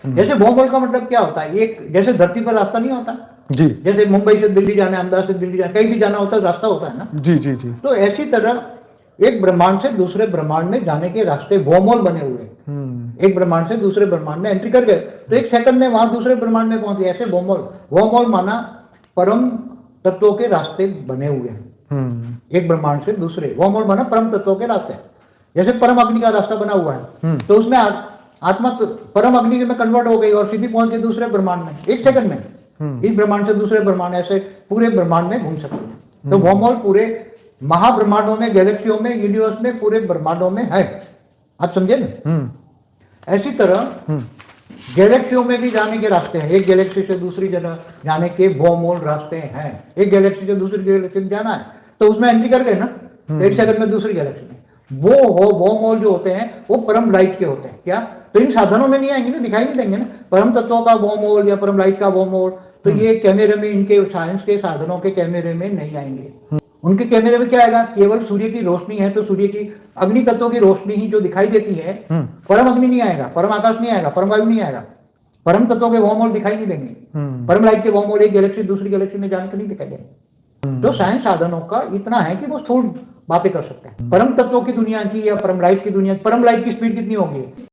जैसे भौगोल का मतलब क्या होता है, एक जैसे धरती पर रास्ता नहीं होता जी जैसे मुंबई से दिल्ली जाना है, अहमदाबाद से दिल्ली जाना, कहीं भी जाना होता है रास्ता होता है ना। जी जी जी। तो ऐसी तरह एक ब्रह्मांड से दूसरे ब्रह्मांड में जाने के रास्ते भौमोल बने हुए हैं। एक ब्रह्मांड से दूसरे ब्रह्मांड में एंट्री कर गए तो एक सेकंड में वहां दूसरे ब्रह्मांड में पहुंच गए, ऐसे भौमोल। भौमोल माना परम तत्वों के रास्ते बने हुए हैं एक ब्रह्मांड से दूसरे। भौमोल माना परम तत्वों के रास्ते, जैसे परम अग्नि का रास्ता बना हुआ है तो उसमें आत्मा परम अग्नि में कन्वर्ट हो गई और सीधी पहुंच गई दूसरे ब्रह्मांड में एक सेकंड में। इस ब्रह्मांड से दूसरे ब्रह्मांड ऐसे पूरे ब्रह्मांड में घूम सकते हैं। तो भौमोल पूरे महाब्रह्मांडों में, गैलेक्सियों में, यूनिवर्स में, पूरे ब्रह्मांडों में है। आप समझे ना। ऐसी तरह गैलेक्सियों में भी जाने के रास्ते हैं। एक गैलेक्सी से दूसरी जगह जाने के भौमोल रास्ते हैं। एक गैलेक्सी से दूसरी गैलेक्सी में जाना है तो उसमें एंट्री कर गए ना, तो एक सेकंड में दूसरी गैलेक्सी में। वो भौमोल जो होते हैं वो परम लाइट के होते हैं। क्या? तो इन साधनों में नहीं आएंगे ना, दिखाई नहीं देंगे ना। परम तत्वों का भौमोल या परम लाइट का भौमोल तो ये कैमरे में, इनके साइंस के साधनों के कैमरे में नहीं आएंगे। उनके कैमरे में क्या आएगा? केवल सूर्य की रोशनी है तो सूर्य की अग्नि तत्वों की रोशनी ही जो दिखाई देती है। परम अग्नि नहीं आएगा, परम आकाश नहीं आएगा, परम वायु नहीं आएगा, परम तत्वों के भौमोल दिखाई नहीं देंगे। परम लाइट के भौमोल एक गैलेक्सी दूसरी गैलेक्सी में जाने के नहीं दिखाई देंगे। तो साइंस साधनों का इतना है कि वो स्थूल बातें कर सकते हैं। परम तत्वों की दुनिया की या परम लाइट की दुनिया, परम लाइट की स्पीड कितनी होगी?